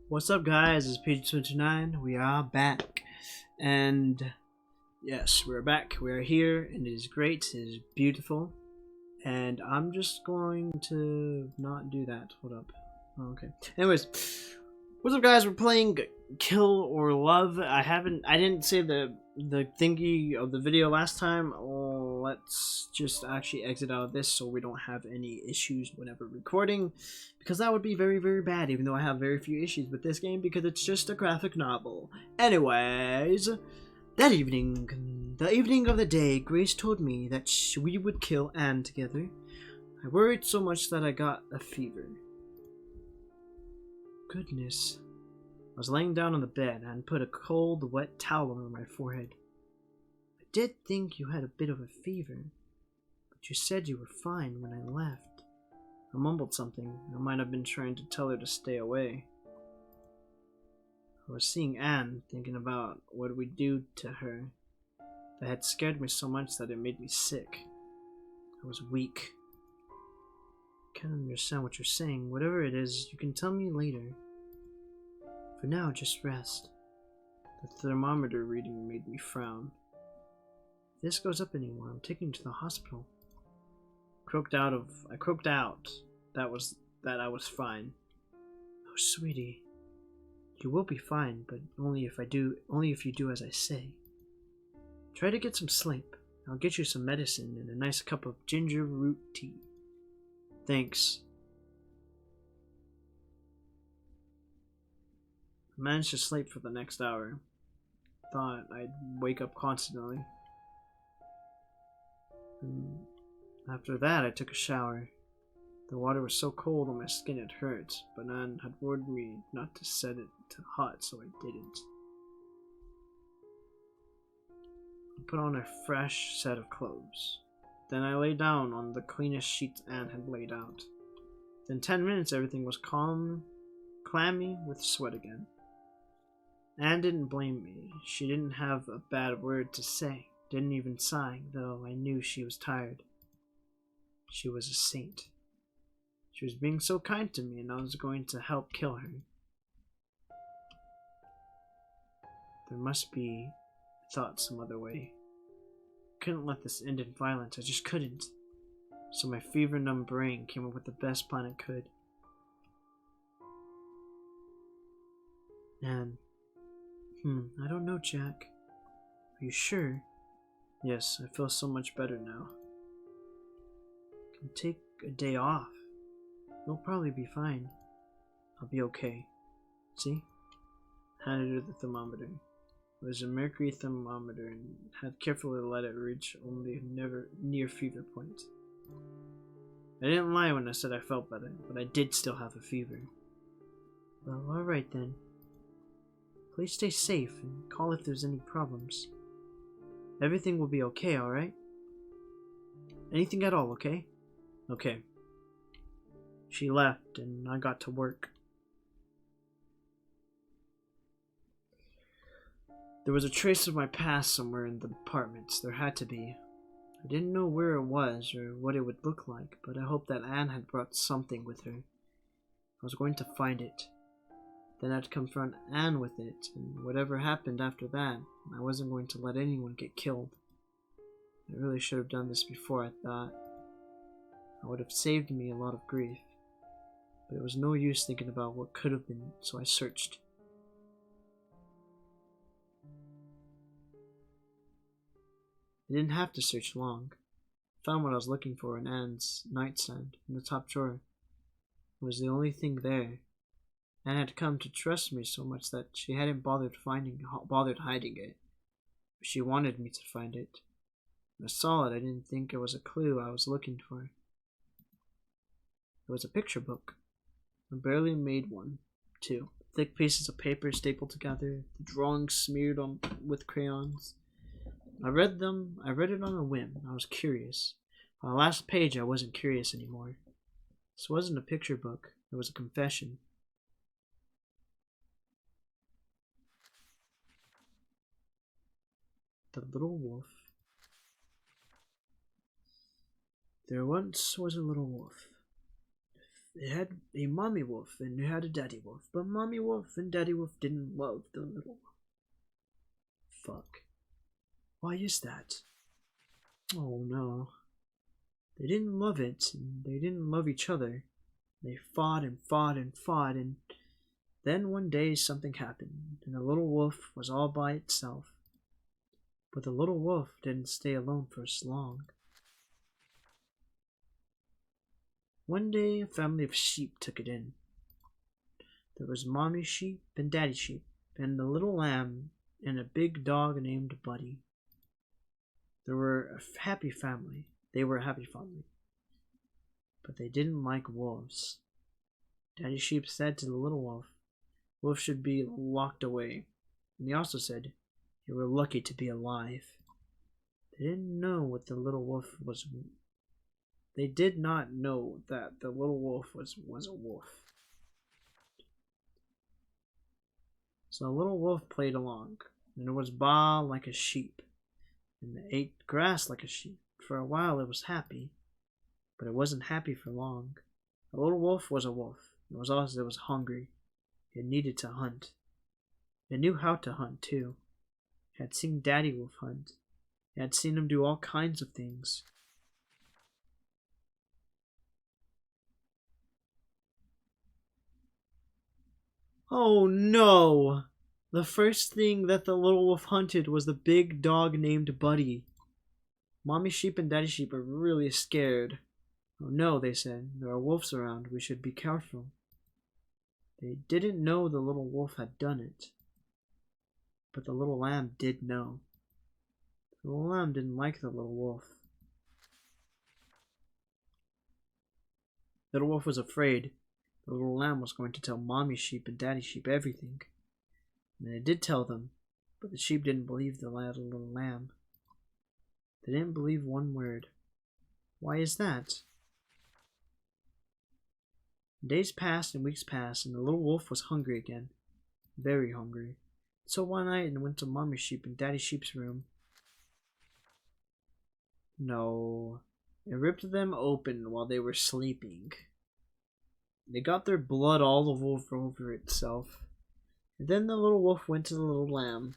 What's up, guys? It's Page29. We are back. And yes, we're back. We're here, and it is great. It is beautiful. And I'm just going to not do that. Hold up. Oh, okay. Anyways, what's up, guys? We're playing Kill or Love. I didn't say the thingy of the video last time. Let's just actually exit out of this so we don't have any issues whenever recording, because that would be very, very bad, even though I have very few issues with this game because it's just a graphic novel. Anyways, that evening, the evening of the day, Grace told me that we would kill Anne together. I worried so much that I got a fever. Goodness. I was laying down on the bed and put a cold, wet towel over my forehead. I did think you had a bit of a fever, but you said you were fine when I left. I mumbled something. I might have been trying to tell her to stay away. I was seeing Anne, thinking about what we'd do to her. That had scared me so much that it made me sick. I was weak. I can't understand what you're saying. Whatever it is, you can tell me later. For now, just rest. The thermometer reading made me frown. If this goes up anymore, I'm taking you to the hospital. I croaked out that I was fine. Oh, sweetie. You will be fine, but only if you do as I say. Try to get some sleep. I'll get you some medicine and a nice cup of ginger root tea. Thanks. I managed to sleep for the next hour. Thought I'd wake up constantly. And after that, I took a shower. The water was so cold on my skin it hurt, but Anne had warned me not to set it to hot, so I didn't. I put on a fresh set of clothes. Then I lay down on the cleanest sheets Anne had laid out. In 10 minutes, everything was calm, clammy with sweat again. Anne didn't blame me. She didn't have a bad word to say, didn't even sigh, though I knew she was tired. She was a saint. She was being so kind to me, and I was going to help kill her. There must be, I thought, some other way. I couldn't let this end in violence. I just couldn't. So my fever-numb brain came up with the best plan it could. And, I don't know, Jack. Are you sure? Yes, I feel so much better now. I can take a day off. You'll probably be fine. I'll be okay. See? Handed her the thermometer. It was a mercury thermometer and had carefully let it reach only never near fever point. I didn't lie when I said I felt better, but I did still have a fever. Well, alright then. Please stay safe and call if there's any problems. Everything will be okay, alright? Anything at all, okay? Okay. She left, and I got to work. There was a trace of my past somewhere in the apartments. There had to be. I didn't know where it was or what it would look like, but I hoped that Anne had brought something with her. I was going to find it. Then I'd confront Anne with it, and whatever happened after that, I wasn't going to let anyone get killed. I really should have done this before, I thought. It would have saved me a lot of grief. But it was no use thinking about what could have been, so I searched. I didn't have to search long. I found what I was looking for in Anne's nightstand in the top drawer. It was the only thing there. Anne had come to trust me so much that she hadn't bothered hiding it. She wanted me to find it. When I saw it, I didn't think it was a clue I was looking for. It was a picture book. I barely made one, too. Thick pieces of paper stapled together, the drawings smeared on with crayons. I read it on a whim. I was curious. On the last page, I wasn't curious anymore. This wasn't a picture book. It was a confession. The Little Wolf. There once was a little wolf. It had a mommy wolf and it had a daddy wolf, but mommy wolf and daddy wolf didn't love the little wolf. Fuck. Why is that? Oh no. They didn't love it, and they didn't love each other. They fought and fought and fought, and then one day something happened, and the little wolf was all by itself. But the little wolf didn't stay alone for as long. One day, a family of sheep took it in. There was mommy sheep and daddy sheep, and the little lamb, and a big dog named Buddy. They were a happy family. But they didn't like wolves. Daddy Sheep said to the little wolf, wolf should be locked away. And he also said, you were lucky to be alive. They didn't know what the little wolf was. They did not know that the little wolf was a wolf. So the little wolf played along, and it was baa like a sheep, and it ate grass like a sheep. For a while it was happy, but it wasn't happy for long. The little wolf was a wolf. It was hungry. It needed to hunt. It knew how to hunt too. It had seen Daddy Wolf hunt. It had seen him do all kinds of things. Oh no! The first thing that the little wolf hunted was the big dog named Buddy. Mommy sheep and daddy sheep are really scared. Oh no, they said, there are wolves around. We should be careful. They didn't know the little wolf had done it. But the little lamb did know. The little lamb didn't like the little wolf. The little wolf was afraid. The little lamb was going to tell mommy sheep and daddy sheep everything. And it did tell them, but the sheep didn't believe the little lamb. They didn't believe one word. Why is that? Days passed and weeks passed, and the little wolf was hungry again. Very hungry. So one night it went to mommy sheep and daddy sheep's room. No. It ripped them open while they were sleeping. They got their blood all over itself. And then the little wolf went to the little lamb.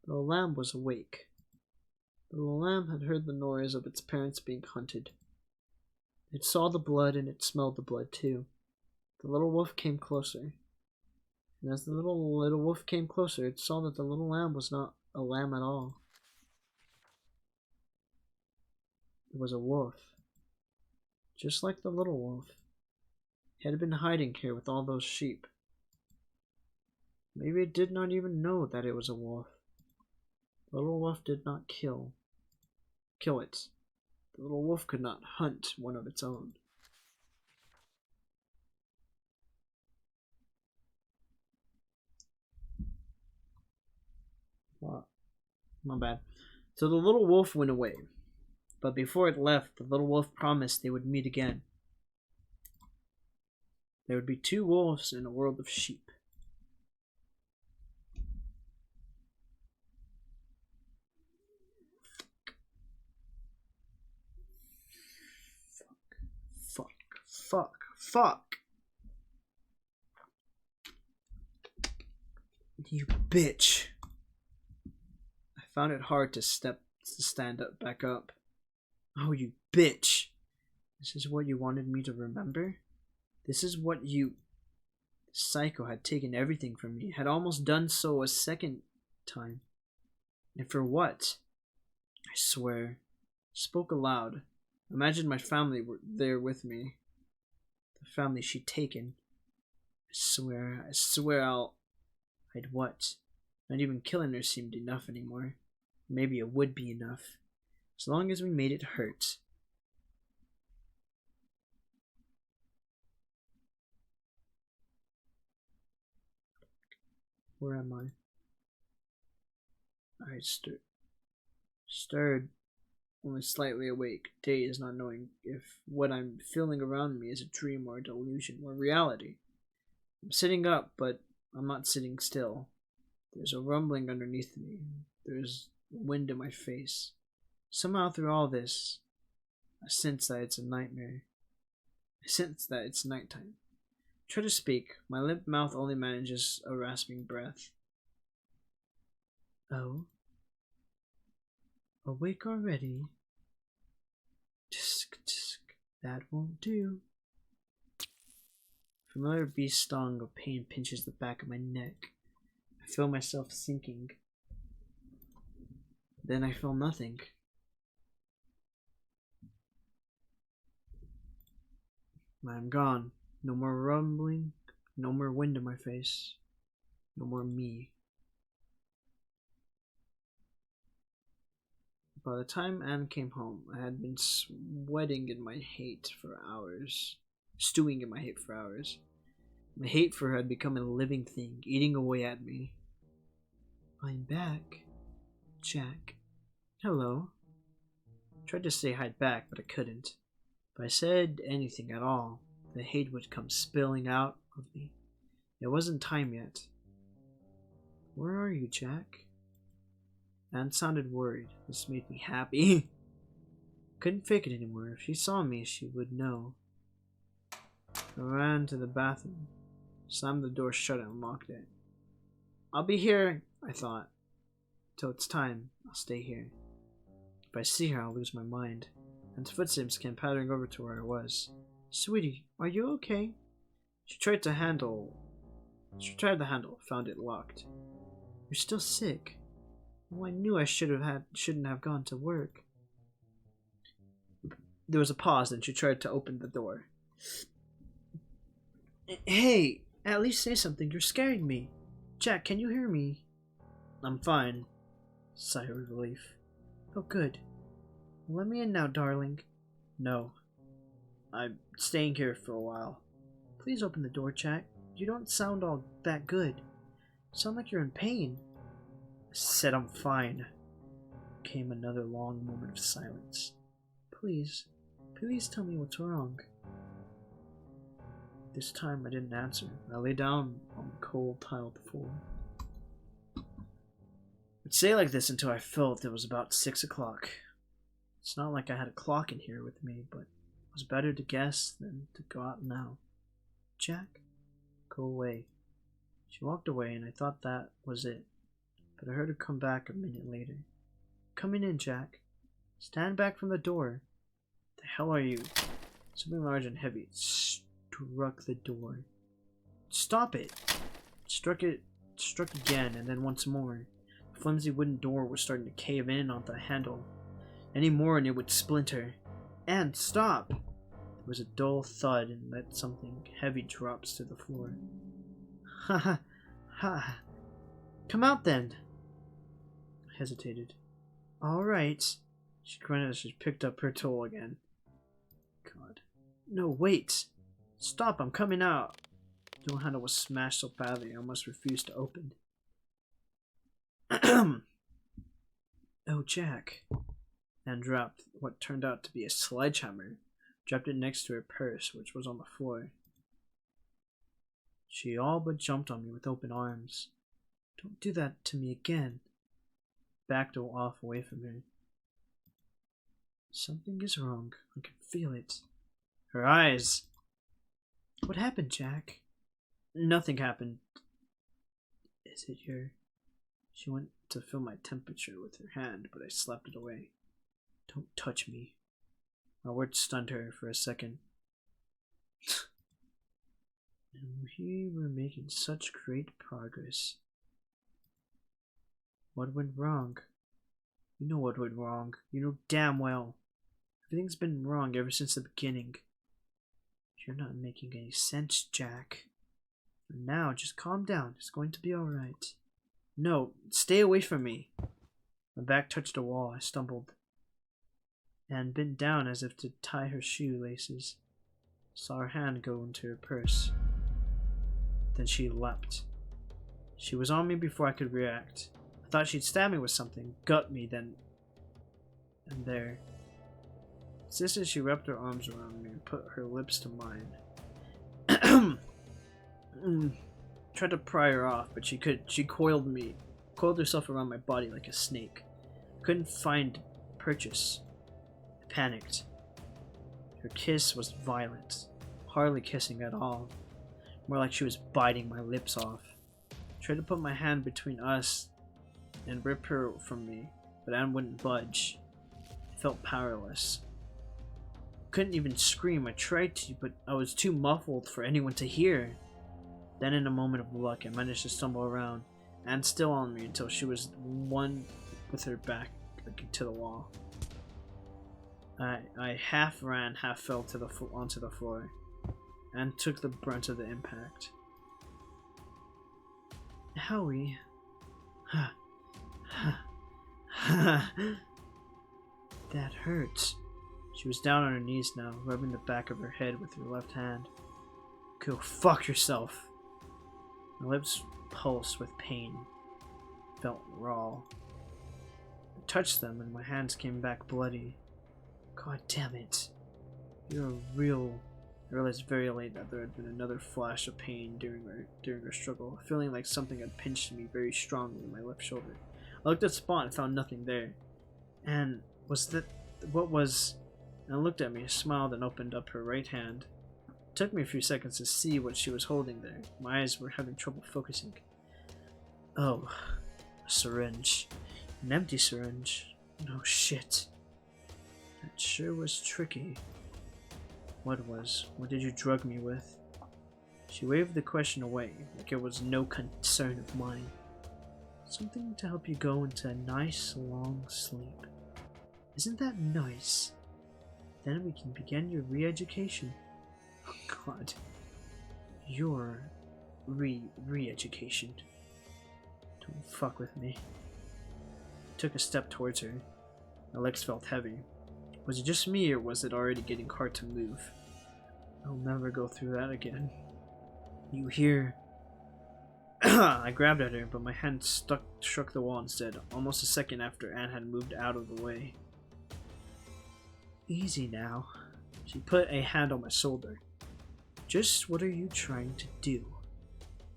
The little lamb was awake. The little lamb had heard the noise of its parents being hunted. It saw the blood and it smelled the blood too. The little wolf came closer. And as the little wolf came closer, it saw that the little lamb was not a lamb at all. It was a wolf. Just like the little wolf. It had been hiding here with all those sheep. Maybe it did not even know that it was a wolf. The little wolf did not kill it. The little wolf could not hunt one of its own. Wow. My bad. So the little wolf went away. But before it left, the little wolf promised they would meet again. There would be 2 wolves in a world of sheep. Fuck. You bitch. I found it hard to stand up back up. Oh, you bitch. This is what you wanted me to remember? This is what you... Psycho had taken everything from me, had almost done so a second time. And for what? I swear. Spoke aloud. Imagine my family were there with me. The family she'd taken. I swear I'd what? Not even killing her seemed enough anymore. Maybe it would be enough. As long as we made it hurt. Where am I? I stirred, only slightly awake, dazed, not knowing if what I'm feeling around me is a dream or a delusion or reality. I'm sitting up, but I'm not sitting still. There's a rumbling underneath me. There's wind in my face. Somehow through all this, I sense that it's a nightmare. I sense that it's nighttime. Try to speak. My limp mouth only manages a rasping breath. Oh? Awake already? Tsk, tsk. That won't do. Familiar beast stung of pain pinches the back of my neck. I feel myself sinking. Then I feel nothing. I'm gone. No more rumbling, no more wind in my face, no more me. By the time Anne came home, I had been sweating in my hate for hours, stewing in my hate for hours. My hate for her had become a living thing, eating away at me. I'm back, Jack. Hello. I tried to say hi back, but I couldn't. If I said anything at all, the hate would come spilling out of me. It wasn't time yet. Where are you, Jack? Anne sounded worried. This made me happy. Couldn't fake it anymore. If she saw me, she would know. I ran to the bathroom, slammed the door shut and locked it. I'll be here, I thought. Till it's time, I'll stay here. If I see her, I'll lose my mind. Anne's footsteps came pattering over to where I was. Sweetie, are you okay? She tried the handle, found it locked. You're still sick. Oh, I knew I shouldn't have gone to work. There was a pause, and she tried to open the door. Hey, at least say something. You're scaring me. Jack, can you hear me? I'm fine. Sigh of relief. Oh, good. Let me in now, darling. No. I'm staying here for a while. Please open the door, Jack. You don't sound all that good. You sound like you're in pain. I said I'm fine. Came another long moment of silence. Please tell me what's wrong. This time I didn't answer. I lay down on the cold tiled floor. I'd stay like this until I felt it was about 6 o'clock. It's not like I had a clock in here with me, but it was better to guess than to go out now. Jack, go away. She walked away, and I thought that was it. But I heard her come back a minute later. Coming in, Jack. Stand back from the door. The hell are you? Something large and heavy struck the door. Stop it! Struck again, and then once more. The flimsy wooden door was starting to cave in on the handle. Any more and it would splinter. And stop! There was a dull thud and let something heavy drops to the floor. Ha ha ha. Come out then. I hesitated. Alright. She grunted as she picked up her tool again. God. No, wait. Stop, I'm coming out. The door handle was smashed so badly I almost refused to open. Oh, Jack. And dropped what turned out to be a sledgehammer. Dropped it next to her purse, which was on the floor. She all but jumped on me with open arms. Don't do that to me again. Backed off away from her. Something is wrong. I can feel it. Her eyes. What happened, Jack? Nothing happened. Is it your... She went to feel my temperature with her hand, but I slapped it away. Don't touch me. My words stunned her for a second. And we were making such great progress. What went wrong? You know what went wrong. You know damn well. Everything's been wrong ever since the beginning. You're not making any sense, Jack. For now, just calm down. It's going to be alright. No, stay away from me. My back touched a wall. I stumbled and bent down as if to tie her shoelaces. Saw her hand go into her purse. Then she leapt. She was on me before I could react. I thought she'd stab me with something, gut me, then... And there. Just as she wrapped her arms around me and put her lips to mine. Tried to pry her off, but she coiled herself around my body like a snake. Couldn't find purchase. I panicked. Her kiss was violent, hardly kissing at all, more like she was biting my lips off. I tried to put my hand between us and rip her from me, but Anne wouldn't budge. I felt powerless. Couldn't even scream. I tried to, but I was too muffled for anyone to hear. Then in a moment of luck, I managed to stumble around, and still on me until she was one with her back to the wall. I half ran, half fell onto the floor, and took the brunt of the impact. Howie. That hurts. She was down on her knees now, rubbing the back of her head with her left hand. Go fuck yourself. My lips pulsed with pain. Felt raw. I touched them and my hands came back bloody. God damn it. You're a real... I realized very late that there had been another flash of pain during our struggle, feeling like something had pinched me very strongly in my left shoulder. I looked at the spot and found nothing there. And was that... what was... Anne looked at me, smiled, and opened up her right hand. It took me a few seconds to see what she was holding there. My eyes were having trouble focusing. Oh, a syringe. An empty syringe. No shit. That sure was tricky. What was? What did you drug me with? She waved the question away, like it was no concern of mine. Something to help you go into a nice long sleep. Isn't that nice? Then we can begin your re-education. Oh God. Your re-education. Don't fuck with me. I took a step towards her. My legs felt heavy. Was it just me, or was it already getting hard to move? I'll never go through that again. You hear? I grabbed at her, but my hand struck the wall instead, almost a second after Anne had moved out of the way. Easy now. She put a hand on my shoulder. Just what are you trying to do?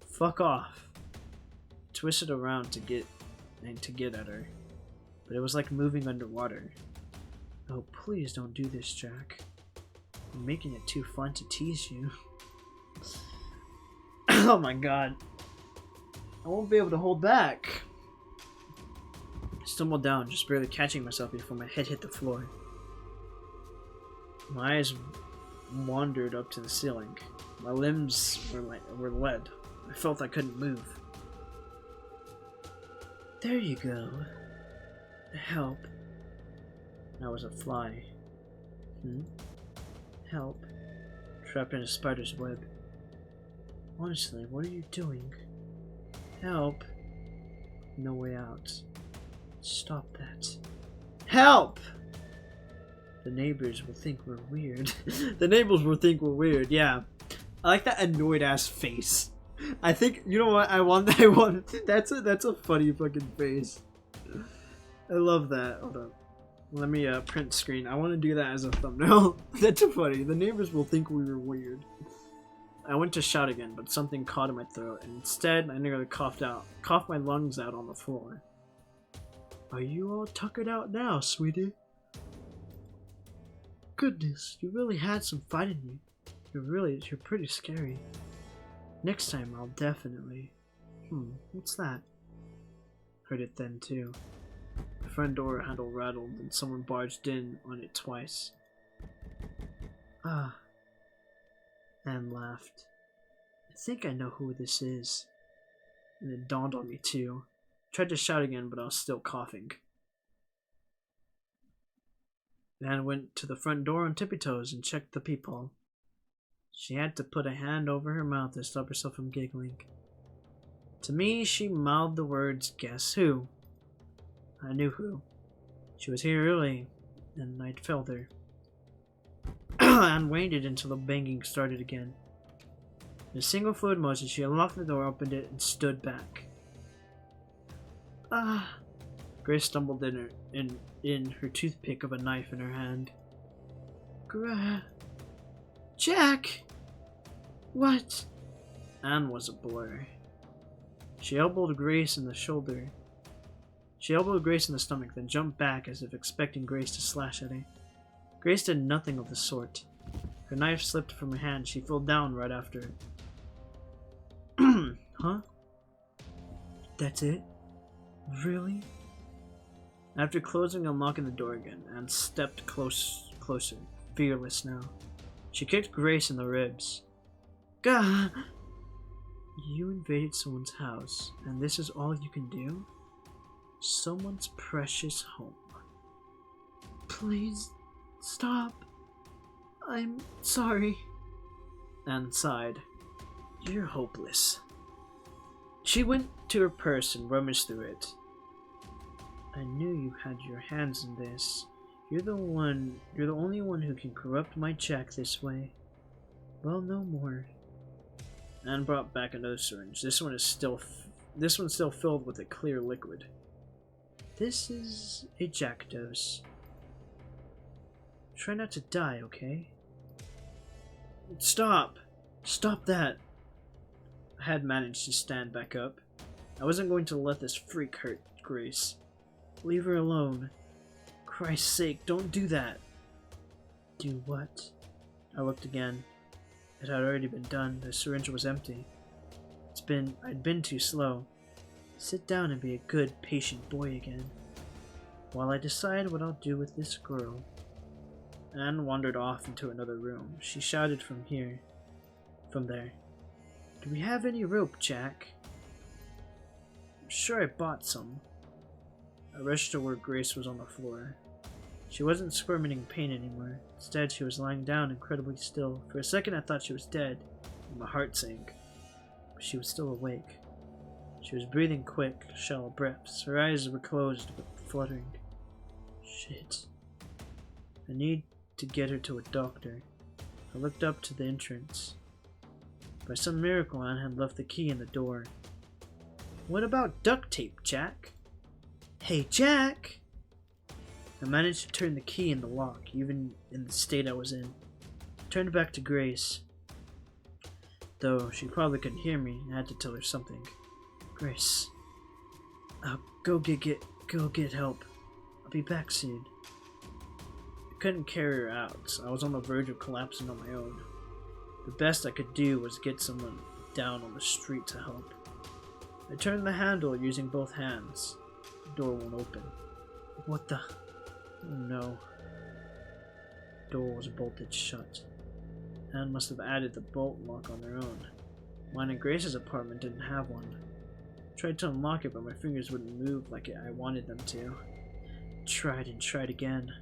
Fuck off. I twisted around to get at her, but it was like moving underwater. Oh, please don't do this, Jack. I'm making it too fun to tease you. Oh my God. I won't be able to hold back. I stumbled down, just barely catching myself before my head hit the floor. My eyes wandered up to the ceiling. My limbs were lead. I felt I couldn't move. There you go. Help. That was a fly. Help. Trapped in a spider's web. Honestly, what are you doing? Help. No way out. Stop that. Help! The neighbors will think we're weird. The neighbors will think we're weird, yeah. I like that annoyed ass face. I think, you know what, I want, that's a funny fucking face. I love that. Hold up. Let me print screen. I want to do that as a thumbnail. That's funny. The neighbors will think we were weird. I went to shout again, but something caught in my throat, and instead I nearly coughed my lungs out on the floor. Are you all tuckered out now, sweetie? Goodness, you really had some fight in you. You're pretty scary. Next time I'll definitely... what's that? Heard it then too. The front door handle rattled and someone barged in on it twice. Ah. Anne laughed. I think I know who this is. And it dawned on me too. I tried to shout again, but I was still coughing. Anne went to the front door on tippy toes and checked the peephole. She had to put a hand over her mouth to stop herself from giggling. To me, she mouthed the words, "Guess who?" I knew who. She was here early, and I'd felt her. Anne waited until the banging started again. In a single fluid motion, she unlocked the door, opened it, and stood back. Ah! Grace stumbled in her toothpick of a knife in her hand. Jack! What? Anne was a blur. She elbowed Grace in the shoulder. She elbowed Grace in the stomach, then jumped back as if expecting Grace to slash at her. Grace did nothing of the sort. Her knife slipped from her hand. She fell down right after it. Huh? That's it? Really? After closing and locking the door again, Anne stepped closer, fearless now. She kicked Grace in the ribs. Gah! You invaded someone's house, and this is all you can do? Someone's precious home. Please, stop. I'm sorry. Anne sighed. You're hopeless. She went to her purse and rummaged through it. I knew you had your hands in this. You're the only one who can corrupt my Jack this way. Well, no more. Anne brought back another syringe. This one's still filled with a clear liquid. This is a Jack dose. Try not to die, okay? Stop! Stop that! I had managed to stand back up. I wasn't going to let this freak hurt Grace. Leave her alone. Christ's sake, don't do that. Do what? I looked again. It had already been done. The syringe was empty. I'd been too slow. Sit down and be a good, patient boy again. While I decide what I'll do with this girl. Anne wandered off into another room. She shouted from there. Do we have any rope, Jack? I'm sure I bought some. I rushed to where Grace was on the floor. She wasn't squirming in pain anymore. Instead, she was lying down incredibly still. For a second, I thought she was dead, and my heart sank. But she was still awake. She was breathing quick, shallow breaths. Her eyes were closed, but fluttering. Shit. I need to get her to a doctor. I looked up to the entrance. By some miracle, Anne had left the key in the door. What about duct tape, Jack? Hey, Jack! I managed to turn the key in the lock, even in the state I was in. I turned back to Grace. Though she probably couldn't hear me, I had to tell her something. Grace, I'll go get help. I'll be back soon. I couldn't carry her out. I was on the verge of collapsing on my own. The best I could do was get someone down on the street to help. I turned the handle using both hands. The door won't open. What the? Oh no. The door was bolted shut. Anne must have added the bolt lock on their own. Mine and Grace's apartment didn't have one. I tried to unlock it, but my fingers wouldn't move like I wanted them to. Tried and tried again.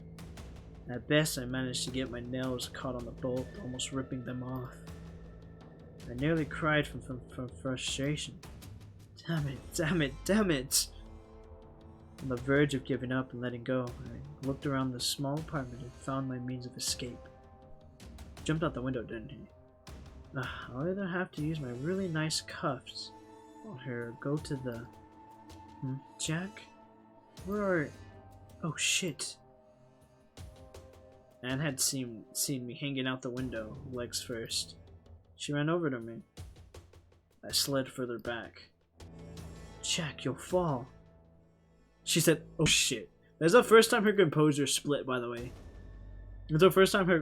At best, I managed to get my nails caught on the bolt, almost ripping them off. I nearly cried from frustration. Damn it, damn it, damn it! On the verge of giving up and letting go, I looked around the small apartment and found my means of escape. Jumped out the window, didn't he? I'll either have to use my really nice cuffs or go to the... Jack? Where are... Oh shit. Anne had seen me hanging out the window, legs first. She ran over to me. I slid further back. Jack, you'll fall. She said, oh shit. That's the first time her composure split, by the way. It's the first time her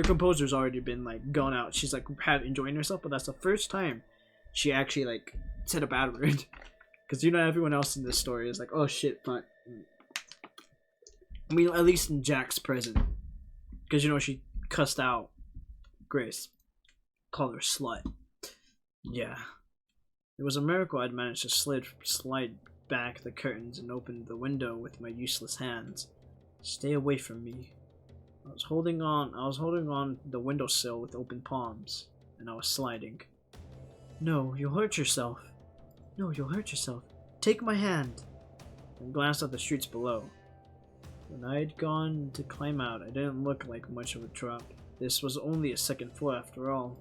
composure's already been like gone out. She's like enjoying herself, but that's the first time she actually like said a bad word. Because everyone else in this story is like, oh shit, fuck. I mean, at least in Jack's present. Because she cussed out Grace. Called her slut. Yeah. It was a miracle I'd managed to slide back the curtains and open the window with my useless hands. Stay away from me. I was holding on the windowsill with open palms, and I was sliding. No, you'll hurt yourself. No, you'll hurt yourself. Take my hand. I glanced at the streets below. When I had gone to climb out, I didn't look like much of a drop. This was only a second floor after all.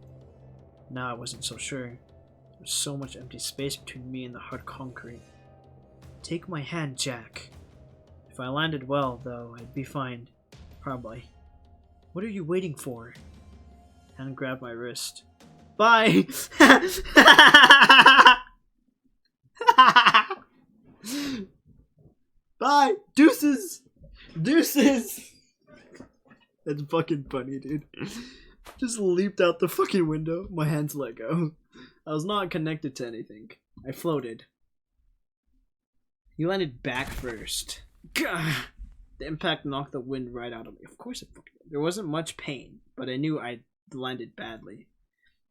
Now I wasn't so sure. There was so much empty space between me and the hard concrete. Take my hand, Jack. If I landed well, though, I'd be fine. Probably. What are you waiting for? Anne grabbed my wrist. Bye! Bye! Deuces! Deuces! That's fucking funny, dude. Just leaped out the fucking window. My hands let go. I was not connected to anything. I floated. He landed back first. Gah! The impact knocked the wind right out of me. Of course it fucking did. There wasn't much pain, but I knew I landed badly.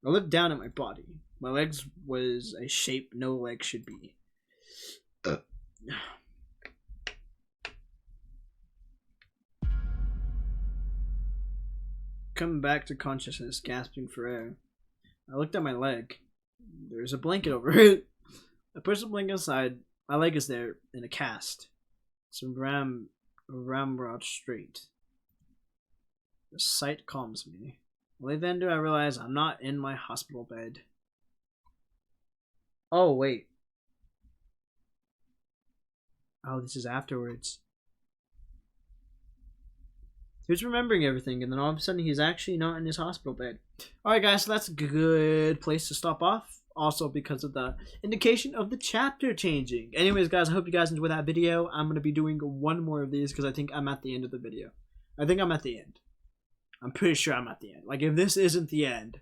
I looked down at my body. My legs was a shape no leg should be. Coming back to consciousness, gasping for air. I looked at my leg. There's a blanket over it. I pushed the blanket aside. My leg is there in a cast. Some ramrod straight. The sight calms me. Only then do I realize I'm not in my hospital bed. Oh, wait. Oh, this is afterwards. He was remembering everything, and then all of a sudden he's actually not in his hospital bed. Alright guys, so that's a good place to stop off. Also because of the indication of the chapter changing. Anyways guys, I hope you guys enjoyed that video. I'm going to be doing one more of these because I think I'm at the end of the video. I think I'm at the end. I'm pretty sure I'm at the end. Like if this isn't the end,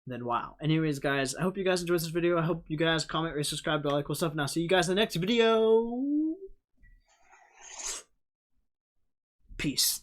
then wow. Anyways guys, I hope you guys enjoyed this video. I hope you guys comment, rate, subscribe, do all that cool stuff. And I'll see you guys in the next video. Peace.